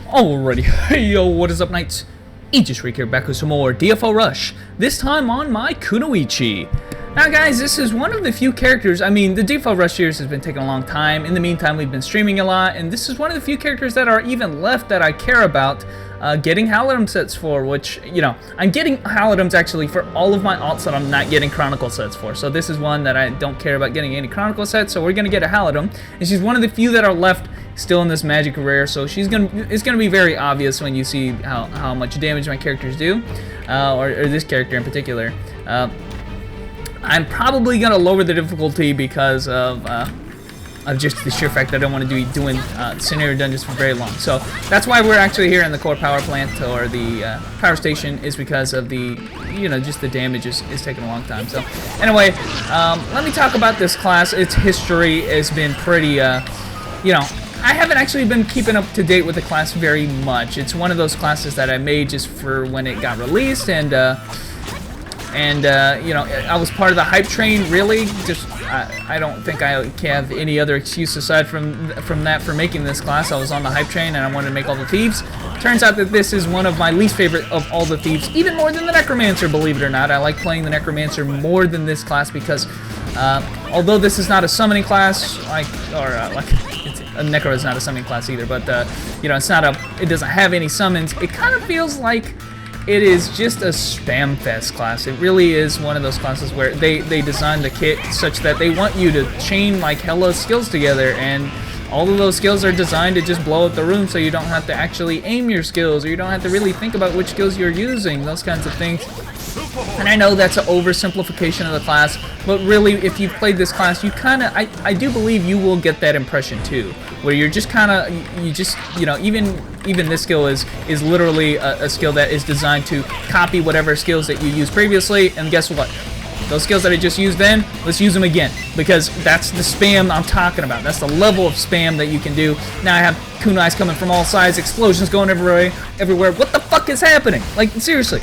Alrighty, hey yo, what is up, Knights? Aegis Reek here, back with some more DFO Rush, this time on my Kunoichi. Now guys, this is one of the few characters, I mean, the DFO Rush series has been taking a long time. In the meantime, we've been streaming a lot, and this is one of the few characters that are even left that I care about getting Halidom sets for, which, you know, I'm getting Halidoms actually for all of my alts that I'm not getting Chronicle sets for. So this is one that I don't care about getting any Chronicle sets, so we're going to get a Halidom, and she's one of the few that are left still in this magic rare, so it's gonna be very obvious when you see how much damage my characters do, or this character in particular. I'm probably gonna lower the difficulty because of just the sheer fact that I don't want to be doing scenario dungeons for very long. So that's why we're actually here in the core power plant or the power station, is because of the, you know, just the damage is taking a long time. So anyway, let me talk about this class. Its history has been pretty, you know, I haven't actually been keeping up to date with the class very much. It's one of those classes that I made just for when it got released, and you know, I was part of the hype train, really. Just I don't think I have any other excuse aside from that for making this class. I was on the hype train and I wanted to make all the thieves. Turns out that this is one of my least favorite of all the thieves, even more than the Necromancer, believe it or not. I like playing the Necromancer more than this class because although this is not a summoning class, a Necro is not a summoning class either, but you know, it doesn't have any summons. It kind of feels like it is just a spam fest class. It really is one of those classes where they designed the kit such that they want you to chain like hella skills together, and all of those skills are designed to just blow up the room, so you don't have to actually aim your skills, or you don't have to really think about which skills you're using, those kinds of things. And I know that's an oversimplification of the class, but really, if you've played this class, you kind of, I do believe you will get that impression too, where you're just kind of, you know, even this skill is literally a skill that is designed to copy whatever skills that you used previously, and guess what? Those skills that I just used then, let's use them again, because that's the spam I'm talking about. That's the level of spam that you can do. Now I have kunais coming from all sides, explosions going everywhere. What the fuck is happening? Like, seriously.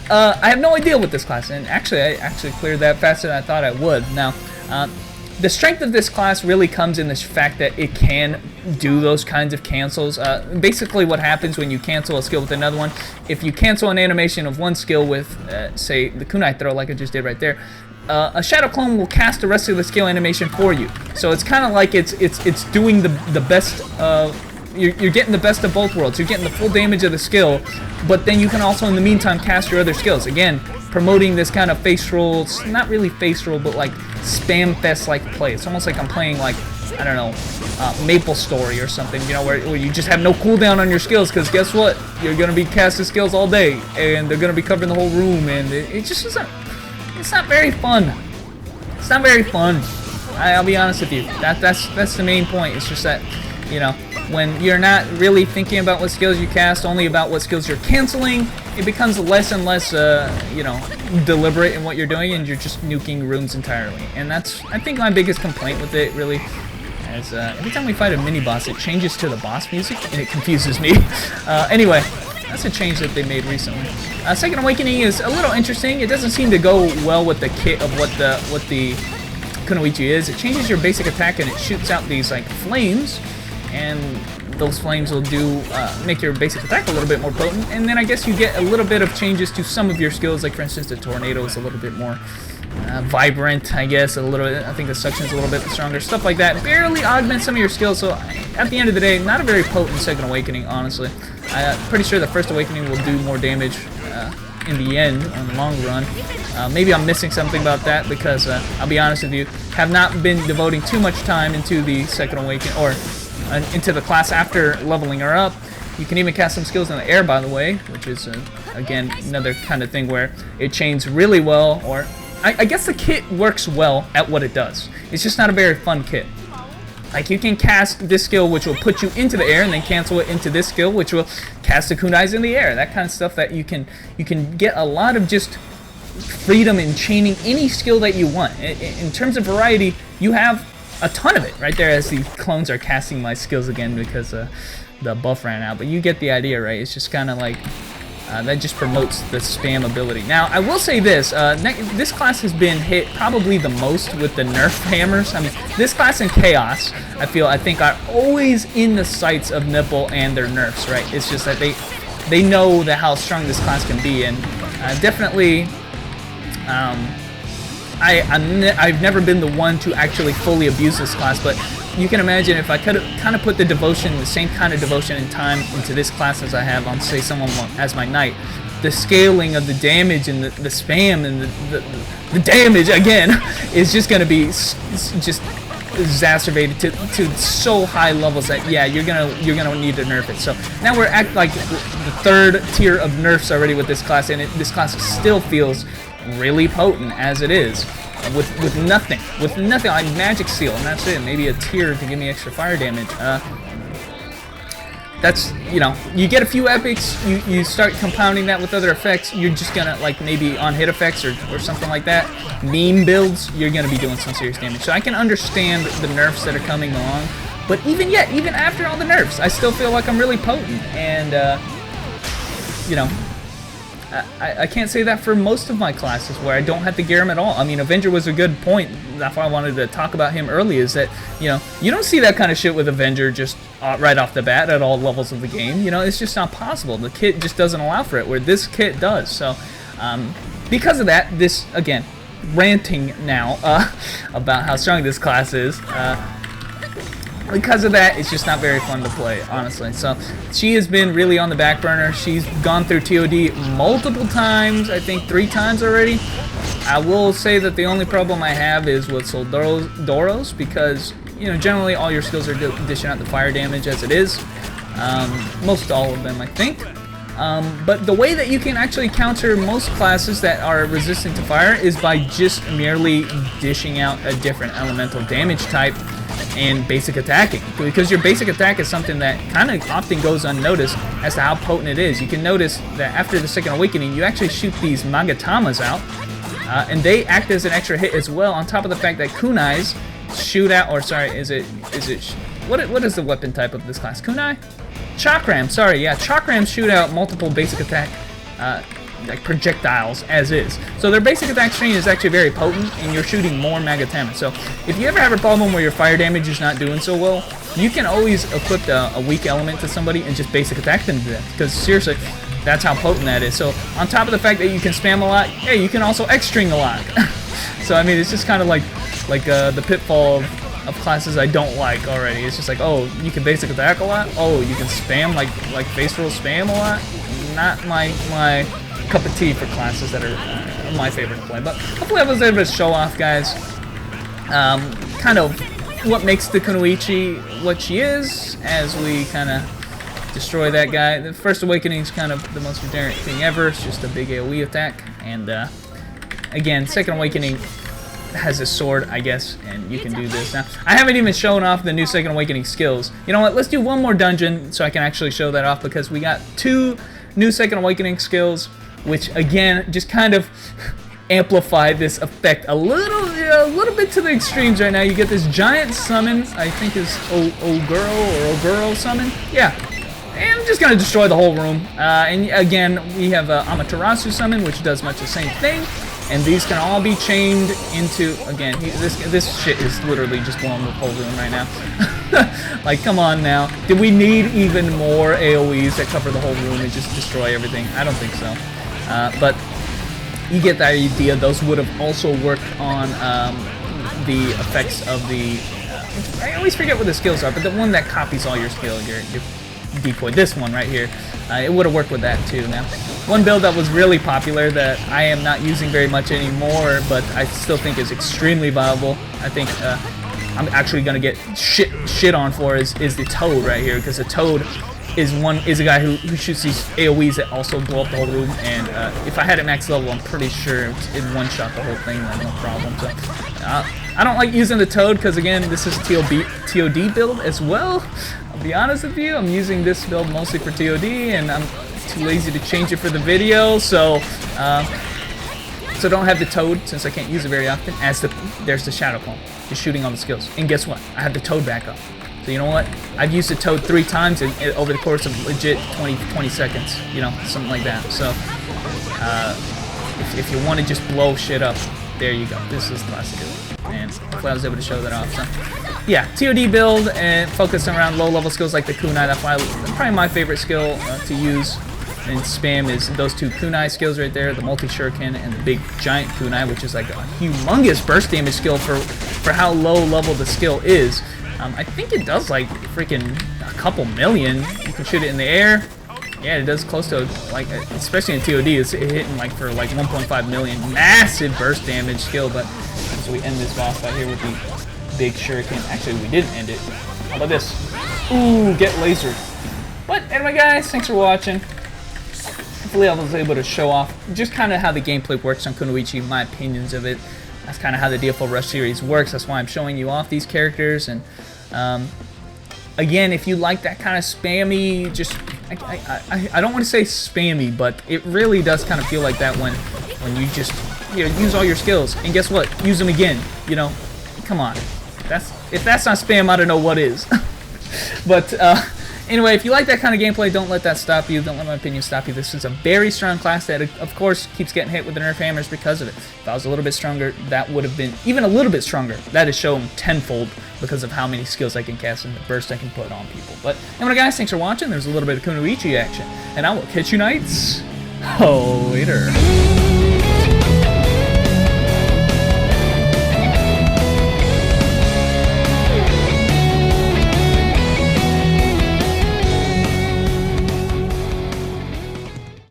I have no idea with this class, and actually, I actually cleared that faster than I thought I would. Now, the strength of this class really comes in the fact that it can do those kinds of cancels. Basically, what happens when you cancel a skill with another one, if you cancel an animation of one skill with, say, the kunai throw, like I just did right there, a shadow clone will cast the rest of the skill animation for you. So it's kind of like it's doing the best. You're getting the best of both worlds. You're getting the full damage of the skill, but then you can also, in the meantime, cast your other skills. Again, promoting this kind of face roll, not really face roll, but like spam fest like play. It's almost like I'm playing, like, I don't know, Maple Story or something, you know, where you just have no cooldown on your skills, because guess what? You're going to be casting skills all day, and they're going to be covering the whole room, and it just isn't, it's not very fun. It's not very fun. I'll be honest with you. That's the main point. It's just that, you know, when you're not really thinking about what skills you cast, only about what skills you're canceling, it becomes less and less, you know, deliberate in what you're doing, and you're just nuking rooms entirely. And that's, I think, my biggest complaint with it, really. As every time we fight a mini-boss, it changes to the boss music, and it confuses me. Anyway, that's a change that they made recently. Second Awakening is a little interesting. It doesn't seem to go well with the kit of what the Kunoichi is. It changes your basic attack, and it shoots out these, like, flames, and those flames will make your basic attack a little bit more potent, and then I guess you get a little bit of changes to some of your skills, like for instance the tornado is a little bit more vibrant, I guess, I think the suction's a little bit stronger, stuff like that. Barely augment some of your skills, so at the end of the day, not a very potent Second Awakening, honestly. I'm pretty sure the First Awakening will do more damage in the end, on the long run. Maybe I'm missing something about that, because I'll be honest with you, have not been devoting too much time into the Second Awakening, or into the class after leveling her up. You can even cast some skills in the air, by the way, which is, again, another kind of thing where it chains really well, or I guess the kit works well at what it does. It's just not a very fun kit. Like, you can cast this skill, which will put you into the air, and then cancel it into this skill, which will cast the kunais in the air. That kind of stuff that you can get a lot of just freedom in chaining any skill that you want. In terms of variety, you have a ton of it right there, as the clones are casting my skills again because the buff ran out. But you get the idea, right? It's just kind of like That just promotes the spam ability. Now, I will say this, this class has been hit probably the most with the nerf hammers. I mean, this class and Chaos, I think are always in the sights of Nipple and their nerfs, right? It's just that they know that how strong this class can be, and definitely, I've never been the one to actually fully abuse this class, but you can imagine if I could kind of put the devotion, the same kind of devotion and time into this class as I have on, say, someone as my knight, the scaling of the damage and the spam and the damage, again, is just going to be just exacerbated to so high levels that, yeah, you're gonna need to nerf it. So now we're at like the third tier of nerfs already with this class, and this class still feels really potent as it is. With nothing, like magic seal, and that's it. Maybe a tear to give me extra fire damage. That's, you know, you get a few epics, you start compounding that with other effects, you're just gonna, like, maybe on hit effects or something like that, meme builds, you're gonna be doing some serious damage. So I can understand the nerfs that are coming along, but even after all the nerfs, I still feel like I'm really potent, and, you know, I can't say that for most of my classes where I don't have to gear him at all. I mean, Avenger was a good point. That's why I wanted to talk about him early, is that, you know, you don't see that kind of shit with Avenger just right off the bat at all levels of the game. You know, it's just not possible. The kit just doesn't allow for it, where this kit does. So, because of that, this, again, ranting now about how strong this class is, because of that, it's just not very fun to play, honestly. So she has been really on the back burner. She's gone through TOD multiple times, I think 3 times already. I will say that the only problem I have is with Soldoros, because, you know, generally all your skills are dishing out the fire damage as it is. Most all of them, I think. But the way that you can actually counter most classes that are resistant to fire is by just merely dishing out a different elemental damage type and basic attacking, because your basic attack is something that kind of often goes unnoticed as to how potent it is. You can notice that after the Second Awakening, you actually shoot these Magatamas out, and they act as an extra hit as well, on top of the fact that kunais shoot out, or sorry, what is the weapon type of this class? Kunai? Chakram, sorry, yeah, Chakrams shoot out multiple basic attack like projectiles as is. So their basic attack string is actually very potent, and you're shooting more Magatama. So if you ever have a problem where your fire damage is not doing so well, you can always equip a weak element to somebody and just basic attack them to death, because seriously, that's how potent that is. So on top of the fact that you can spam a lot, hey, you can also X-string a lot. So I mean, it's just kind of like the pitfall of classes I don't like already. It's just like, oh, you can basic attack a lot, oh, you can spam like face roll spam a lot. Not my cup of tea for classes that are my favorite to play. But hopefully I was able to show off, guys, kind of what makes the Kunoichi what she is, as we kind of destroy that guy. The First Awakening is kind of the most generic thing ever. It's just a big AoE attack, and again, Second Awakening has a sword, I guess, and you can do this. Now, I haven't even shown off the new Second Awakening skills. You know what, let's do one more dungeon so I can actually show that off, because we got 2 new Second Awakening skills, which again just kind of amplify this effect a little bit to the extremes right now. You get this giant summon, I think is Oguro summon. Yeah, and I'm just gonna destroy the whole room. And again, we have Amaterasu summon, which does much the same thing. And these can all be chained into, again, this shit is literally just blowing the whole room right now. Like, come on now. Did we need even more AoEs that cover the whole room and just destroy everything? I don't think so. But you get the idea. Those would have also worked on the effects of the... I always forget what the skills are, but the one that copies all your skill, your decoy, this one right here, it would have worked with that too. Now, one build that was really popular that I am not using very much anymore, but I still think is extremely viable, I think I'm actually gonna get shit on for, is the Toad right here, because the Toad is a guy who shoots these AoEs that also blow up the whole room, and if I had it max level, I'm pretty sure it'd one-shot the whole thing, like, no problem. So I don't like using the Toad, because again, this is a TOD build as well. I'll be honest with you, I'm using this build mostly for TOD, and I'm too lazy to change it for the video, so don't have the Toad, since I can't use it very often. There's the Shadow Clone, just shooting all the skills. And guess what? I have the Toad back up. So you know what? I've used the toad 3 times over the course of legit 20 seconds. You know, something like that. So if you want to just blow shit up, there you go. This is classic. And hopefully I was able to show that off. So yeah, TOD build and focus around low-level skills like the kunai. That's probably my favorite skill to use and spam is those 2 kunai skills right there, the multi-shuriken and the big giant kunai, which is like a humongous burst damage skill for how low level the skill is. I think it does like freaking a couple million. You can shoot it in the air. Yeah, it does close to, like, especially in TOD, it's hitting like for like 1.5 million. Massive burst damage skill, but so we end this boss fight here with the big shuriken. Actually, we didn't end it. How about this? Ooh, get lasered. But anyway, guys, thanks for watching. Hopefully I was able to show off just kind of how the gameplay works on Kunoichi, my opinions of it. That's kind of how the DFO Rush series works. That's why I'm showing you off these characters. And again, if you like that kind of spammy, just I don't want to say spammy, but it really does kind of feel like that when you just use all your skills and guess what? Use them again. You know, come on. If that's not spam, I don't know what is. But anyway, if you like that kind of gameplay, don't let that stop you. Don't let my opinion stop you. This is a very strong class that, of course, keeps getting hit with the nerf hammers because of it. If I was a little bit stronger, that would have been even a little bit stronger. That is shown tenfold because of how many skills I can cast and the burst I can put on people. But anyway, guys, thanks for watching. There's a little bit of Kunoichi action, and I will catch you knights later.